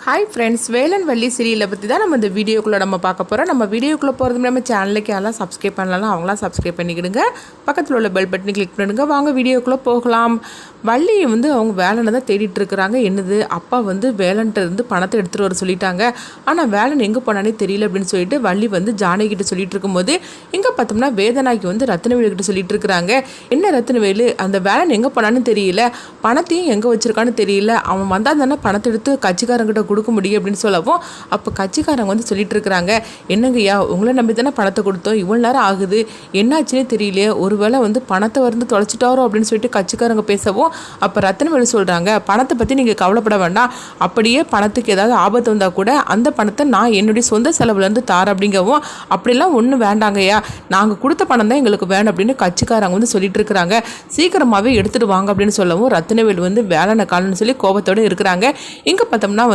Hi friends, Velan Valli சீரியலை பற்றி தான் நம்ம இந்த வீடியோக்குள்ளே நம்ம பார்க்க போகிறோம். நம்ம வீடியோக்குள்ளே போகிறது நம்ம சேனலுக்கு யாரெல்லாம் சப்ஸ்கிரைப் பண்ணலாம் அவங்களாம் சப்ஸ்கிரைப் பண்ணிக்கிடுங்க. பக்கத்தில் உள்ள பெல் பட்டனை கிளிக் பண்ணுங்க. வாங்க வீடியோக்குள்ளே போகலாம். வள்ளி அவங்க வேலனை தான் தேடிட்டு இருக்கிறாங்க. என்னது, அப்பா வேலன்ட்ட இருந்து பணத்தை எடுத்துகிட்டு வர சொல்லிட்டாங்க. ஆனால் வேலன் எங்கே போனானே தெரியல அப்படின்னு சொல்லிட்டு வள்ளி ஜானகிட்ட சொல்லிட்டு இருக்கும்போது இங்கே பார்த்தோம்னா வேதனாய்க்கு ரத்னவேலு கிட்ட சொல்லிட்டு இருக்கிறாங்க. என்ன ரத்னவேலு, அந்த வேலன் எங்கே போனான்னு தெரியல, பணத்தையும் எங்கே வச்சிருக்கான்னு தெரியல, அவன் வந்தால் தானே பணத்தை எடுத்து கட்சிக்காரங்கிட்ட கொடுக்க முடியும் அப்படின்னு சொல்லவும் அப்போ கட்சிக்காரங்க சொல்லிட்டு இருக்கிறாங்க, என்னங்கய்யா உங்களை நம்பி தானே பணத்தை கொடுத்தோம், இவ்வளோ நேரம் ஆகுது, என்னாச்சுன்னே தெரியலையே, ஒருவேளை பணத்தை தொலைச்சிட்டாரோ அப்படின்னு சொல்லிட்டு கட்சிக்காரங்க பேசவும் அப்போ ரத்னவேலு சொல்கிறாங்க, பணத்தை பற்றி நீங்கள் கவலைப்பட வேண்டாம், அப்படியே பணத்துக்கு ஏதாவது ஆபத்து வந்தால் கூட அந்த பணத்தை நான் என்னுடைய சொந்த செலவுலேருந்து தாரேன் அப்படிங்கவும், அப்படிலாம் ஒன்றும் வேண்டாங்கய்யா, நாங்கள் கொடுத்த பணம் தான் எங்களுக்கு வேணும் அப்படின்னு கட்சிக்காரங்க சொல்லிட்டு இருக்கிறாங்க, சீக்கிரமாகவே எடுத்துகிட்டு வாங்க அப்படின்னு சொல்லவும் ரத்னவேலு வேலனை காலன்னு சொல்லி கோபத்தோடு இருக்கிறாங்க. இங்கே பார்த்தோம்னா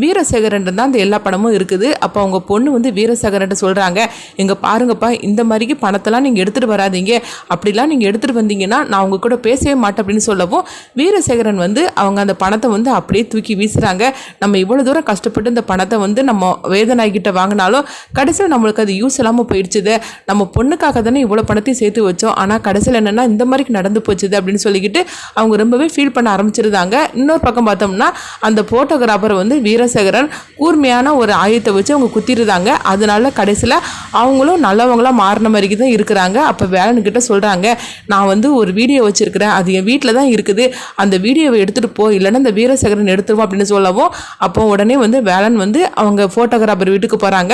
வீரசேகரன் தான் அந்த எல்லா பணமும் இருக்குது. அப்போ அவங்க பொண்ணு வீரசேகரன் சொல்கிறாங்க, இங்கே பாருங்கப்பா, இந்த மாதிரிக்கு பணத்தெல்லாம் நீங்கள் எடுத்துகிட்டு வராதிங்க, அப்படிலாம் நீங்கள் எடுத்துகிட்டு வந்தீங்கன்னா நான் உங்க கூட பேசவே மாட்டேன் அப்படின்னு சொல்லவும் வீரசேகரன் அவங்க அந்த பணத்தை அப்படியே தூக்கி வீசுகிறாங்க. நம்ம இவ்வளோ தூரம் கஷ்டப்பட்டு இந்த பணத்தை நம்ம வேதனாய்கிட்ட வாங்கினாலும் கடைசியில் நம்மளுக்கு அது யூஸ் இல்லாமல் போயிடுச்சுது, நம்ம பொண்ணுக்காக தானே இவ்வளோ பணத்தையும் சேர்த்து வச்சோம், ஆனால் கடைசியில் என்னென்னா இந்த மாதிரி நடந்து போச்சுது அப்படின்னு சொல்லிக்கிட்டு அவங்க ரொம்பவே ஃபீல் பண்ண ஆரம்பிச்சிருந்தாங்க. இன்னொரு பக்கம் பார்த்தோம்னா அந்த ஃபோட்டோகிராஃபர் வீரசேகரன் கூர்மையான ஒரு ஆயுதத்தை வச்சு அவங்க குத்திருந்தாங்க. அதனால கடைசியில் அவங்களும் நல்லவங்களாம் மாறின மாதிரி தான் இருக்கிறாங்க. அப்போ வேலன்கிட்ட சொல்கிறாங்க, நான் ஒரு வீடியோ வச்சுருக்கிறேன், அது என் வீட்டில் தான் இருக்குது, அந்த வீடியோவை எடுத்துகிட்டு போ, இல்லைன்னா இந்த வீரசேகரன் எடுத்துருவோம் அப்படின்னு சொல்லவும் அப்போ உடனே வேலன் அவங்க ஃபோட்டோகிராஃபர் வீட்டுக்கு போகிறாங்க.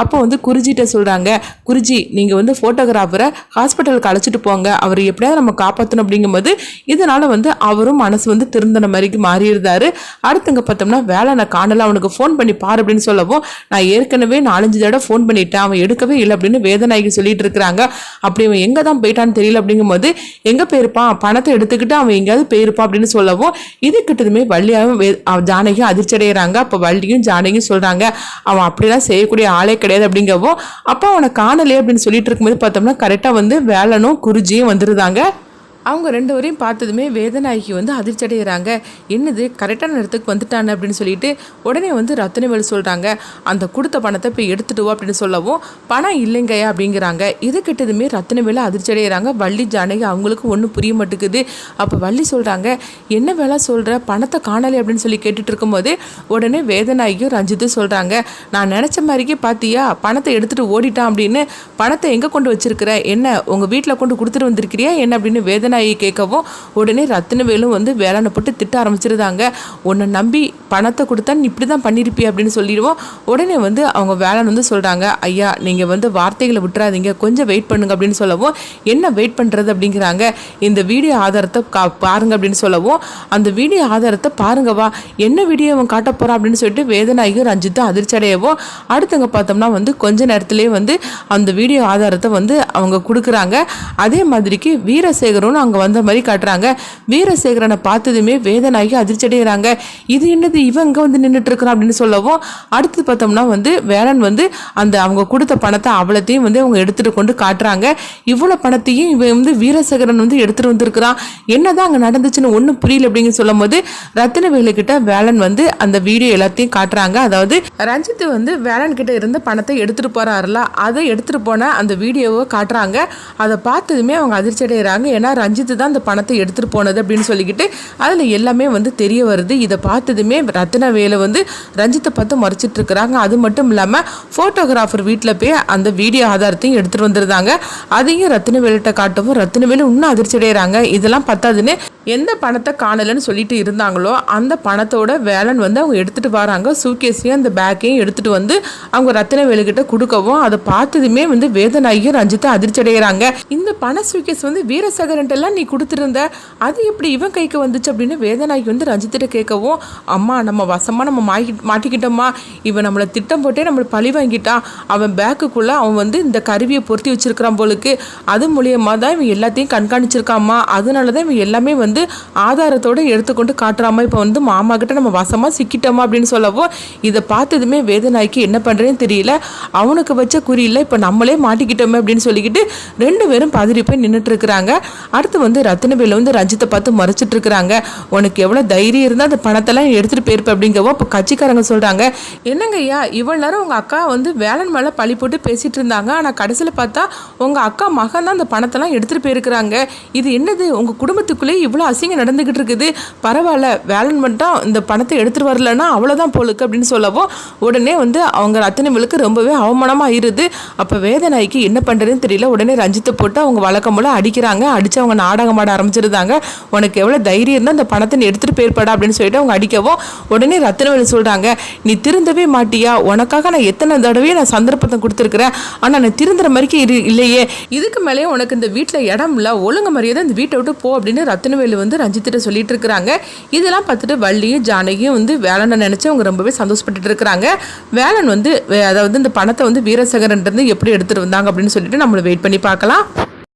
அப்போ குருஜிட்ட சொல்கிறாங்க, குருஜி நீங்கள் ஃபோட்டோகிராஃபரை ஹாஸ்பிட்டலுக்கு அழைச்சிட்டு போங்க, அவர் எப்படியாவது நம்ம காப்பாற்றணும் அப்படிங்கும்போது இதனால் அவரும் மனசு திருந்தன மாதிரிக்கு மாறியிருந்தாரு. அடுத்துங்க பார்த்தோம்னா வேலனை காணல, அவனுக்கு ஃபோன் பண்ணி பாரு அப்படின்னு சொல்லவும் நான் ஏற்கனவே 4-5 தடவை ஃபோன் பண்ணிட்டேன், அவன் எடுக்கவே இல்லை அப்படின்னு வேதனாய்க்கு சொல்லிட்டு இருக்கிறாங்க. அப்படி அவன் எங்கே தான் போயிட்டான்னு தெரியல அப்படிங்கும்போது எங்கே போயிருப்பான், பணத்தை எடுத்துக்கிட்டு அவன் எங்கேயாவது போயிருப்பான் அப்படின்னு சொல்லவும் இது கிட்டதுமே வள்ளியாகவும் ஜானகியும் அதிர்ச்சி அடைகிறாங்க. அப்போ வள்ளியும் ஜானகியும் சொல்கிறாங்க, அவன் அப்படிலாம் செய்யக்கூடிய ஆளே கிடையாது அப்படிங்கவும் அப்போ அவனை காணலே அப்படின்னு சொல்லிட்டு இருக்கும்போது பார்த்தோம்னா கரெக்டாக வேலனும் குருஜியும் வந்துருந்தாங்க. அவங்க 2 பேரையும் பார்த்ததுமே வேதனாய்க்கு அதிர்ச்சி அடைகிறாங்க. என்னது, கரெக்டான இடத்துக்கு வந்துட்டானே அப்படின்னு சொல்லிட்டு உடனே ரத்னவேலு சொல்கிறாங்க, அந்த கொடுத்த பணத்தை போய் எடுத்துட்டு வா அப்படின்னு சொல்லவும் பணம் இல்லைங்கய்யா அப்படிங்கிறாங்க. இது கிட்டதுமே ரத்னவேலு அதிர்ச்சி அடைகிறாங்க. வள்ளி ஜானகி அவங்களுக்கு ஒன்றும் புரிய மாட்டேங்குது. அப்போ வள்ளி சொல்கிறாங்க, என்ன வேலை சொல்கிற, பணத்தை காணலை அப்படின்னு சொல்லி கேட்டுட்டு இருக்கும்போது உடனே வேதனாய்க்கும் ரஞ்சித்தும் சொல்கிறாங்க, நான் நினச்ச மாதிரிக்கே பார்த்தியா, பணத்தை எடுத்துகிட்டு ஓடிட்டான் அப்படின்னு, பணத்தை எங்கே கொண்டு வச்சிருக்கிற, என்ன உங்கள் வீட்டில் கொண்டு கொடுத்துட்டு வந்திருக்கிறியா என்ன அப்படின்னு வேதனாயி கேட்கவும் உடனே ரத்னவேலும் வேலனை போட்டு திட்ட ஆரம்பிச்சிருந்தாங்க. உன்னை நம்பி பணத்தை கொடுத்தா நீ இப்படி தான் பண்ணியிருப்பி அப்படின்னு சொல்லிடுவோம். உடனே அவங்க வேலன் சொல்கிறாங்க, ஐயா நீங்கள் வார்த்தைகளை விட்டுறாதீங்க, கொஞ்சம் வெயிட் பண்ணுங்க அப்படின்னு சொல்லவும் என்ன வெயிட் பண்ணுறது அப்படிங்கிறாங்க. இந்த வீடியோ ஆதாரத்தை பாருங்க அப்படின்னு சொல்லவும் அந்த வீடியோ ஆதாரத்தை பாருங்க வா, என்ன வீடியோ அவன் காட்ட போகிறான் அப்படின்னு சொல்லிட்டு வேதனாய்க்கும் ரஞ்சித்தும் அதிர்ச்சி அடையவும் அடுத்தவங்க பார்த்தோம்னா கொஞ்ச நேரத்துலேயே அந்த வீடியோ ஆதாரத்தை அவங்க கொடுக்குறாங்க. அதே மாதிரிக்கு வீரசேகரன் அங்கே வந்த மாதிரி காட்டுறாங்க. வீரசேகரனை பார்த்ததுமே வேதனாகி அதிர்ச்சி அடைகிறாங்க. இது என்னது, இவன் இங்கே நின்றுட்டு இருக்கிறான் அப்படின்னு சொல்லவும் அடுத்து பார்த்தோம்னா வேலன் அந்த அவங்க கொடுத்த பணத்தை அவ்வளோத்தையும் அவங்க எடுத்துட்டு கொண்டு காட்டுறாங்க. இவ்வளோ பணத்தையும் இவன் வீரசேகரன் எடுத்துட்டு வந்திருக்கிறான், என்னதான் அங்கே நடந்துச்சுன்னு ஒன்றும் புரியல அப்படின்னு சொல்லும் போது ரத்னவேலு கிட்ட வேலன் அந்த வீடியோ எல்லாத்தையும் காட்டுறாங்க. அதாவது ரஞ்சித் வேலன் கிட்ட இருந்த பணத்தை எடுத்துட்டு போறாருல, அதை எடுத்துட்டு போன அந்த வீடியோவை காட்டுறாங்க. அதை பார்த்ததுமே அவங்க அதிர்ச்சி அடைகிறாங்க. ஏன்னா ரஞ்சித் தான் அந்த பணத்தை எடுத்துட்டு போனது அப்படின்னு சொல்லிக்கிட்டு அதில் எல்லாமே தெரிய வருது. இதை பார்த்ததுமே ரத்னவேலு ரஞ்சித்தை பார்த்து மறைச்சிட்டு இருக்கிறாங்க. அது மட்டும் இல்லாமல் ஃபோட்டோகிராஃபர் வீட்டில் போய் அந்த வீடியோ ஆதாரத்தையும் எடுத்துட்டு வந்துருந்தாங்க. அதையும் ரத்னவேலுகிட்ட காட்டவும் ரத்னவேலு இன்னும் அதிர்ச்சி அடைகிறாங்க. இதெல்லாம் பத்தாதுன்னு எந்த பணத்தை காணலைன்னு சொல்லிட்டு இருந்தாங்களோ அந்த பணத்தோட வேலன் அவங்க எடுத்துட்டு வராங்க. சூட்கேஸையும் அந்த பேக்கையும் எடுத்துட்டு அவங்க ரத்னவேலு கிட்ட கொடுக்கவும் அதை பார்த்ததுமே வேதனாயும் ரஞ்சித்தை அதிர்ச்சி அடைகிறாங்க. இந்த பண சூட்கேஸ் வீரசேகரன்ட்டெல்லாம் நீ கொடுத்துருந்த, அது எப்படி இவன் கைக்கு வந்துச்சு அப்படின்னு வேதனாய்க்கு ரஞ்சித்திட்ட கேட்கவும், அம்மா நம்ம வசமாக நம்ம மாட்டிக்கிட்டோம்மா, இவன் நம்மளை திட்டம் போட்டே நம்மளை பழி வாங்கிட்டான், அவன் பேக்குக்குள்ளே அவன் இந்த கருவியை பொருத்தி வச்சிருக்கிறான் போலுக்கு, அது மூலியமாக தான் இவன் எல்லாத்தையும் கண்காணிச்சிருக்காம்மா, அதனால தான் இவன் எல்லாமே ஆதாரத்தோடு எடுத்துக்கொண்டு காட்டுறாமா, இப்போ மாமா கிட்ட நம்ம வசமாக சிக்கிட்டோமா அப்படின்னு சொல்லவும் இதை பார்த்ததுமே வேதனாய்க்கு என்ன பண்ணுறேன்னு தெரியல, அவனுக்கு வச்ச குறியில் இப்போ நம்மளே மாட்டிக்கிட்டோமே அப்படின்னு சொல்லிக்கிட்டு 2 பேரும் பதறி போய் நின்றுட்டு இருக்கிறாங்க. அடுத்து அடுத்து வந்து ரத்தினவேலு வந்து ரஞ்சித்தை பார்த்து மறைச்சிட்டு இருக்கிறாங்க. உனக்கு எவ்வளோ தைரியம் இருந்தால் அந்த பணத்தெல்லாம் எடுத்துகிட்டு போயிருப்ப அப்படிங்கவோ இப்போ கட்சிக்காரங்க சொல்கிறாங்க, என்னங்க ஐயா இவ்வளோ நேரம் உங்கள் அக்கா வந்து வேலன் மேலே பழி போட்டு பேசிகிட்டு இருந்தாங்க, ஆனால் கடைசியில் பார்த்தா உங்கள் அக்கா மகன் தான் அந்த பணத்தெல்லாம் எடுத்துகிட்டு போயிருக்கிறாங்க. இது என்னது, உங்கள் குடும்பத்துக்குள்ளேயே இவ்வளோ அசிங்கம் நடந்துக்கிட்டு இருக்குது. பரவாயில்ல, வேலன் மட்டும் இந்த பணத்தை எடுத்துகிட்டு வரலன்னா அவ்வளோதான் போலுக்கு அப்படின்னு சொல்லவும் உடனே வந்து அவங்க ரத்தினவேலுக்கு ரொம்பவே அவமானமாக ஆயிடுது. அப்போ வேதநாய்க்கு என்ன பண்ணுறதுன்னு தெரியல. உடனே ரஞ்சித்தை போட்டு அவங்க வழக்கம் போல் அடிக்கிறாங்க. அடித்து அவங்க நாடகம் ஆட ஆரம்பிச்சிருந்தாங்க. உனக்கு எவ்வளோ தைரியம் இருந்தால் அந்த பணத்தை நீ எடுத்துகிட்டு போயிருப்படா அப்படின்னு சொல்லிட்டு அவங்க அடிக்கவும் உடனே ரத்தினவேலு சொல்கிறாங்க, நீ திருந்தவே மாட்டியா, உனக்காக நான் எத்தனை தடவையும் நான் சந்தர்ப்பத்தை கொடுத்துருக்குறேன், ஆனால் நான் திருந்துற மாதிரிக்கு இல்லையே, இதுக்கு மேலேயே உனக்கு இந்த வீட்டில் இடம் இல்லை, ஒழுங்கு மரியாதை இந்த வீட்டை விட்டு போ அப்படின்னு ரத்தினவேலு வந்து ரஞ்சித்திட்ட சொல்லிட்டு இருக்கிறாங்க. இதெல்லாம் பார்த்துட்டு வள்ளியும் ஜானகியும் வந்து வேலனை நினச்சி அவங்க ரொம்பவே சந்தோஷப்பட்டு இருக்கிறாங்க. வேலன் வந்து அதாவது இந்த பணத்தை வந்து வீரசேகரன் எப்படி எடுத்துகிட்டு வந்தாங்க அப்படின்னு சொல்லிட்டு நம்மளை வெயிட் பண்ணி பார்க்கலாம்.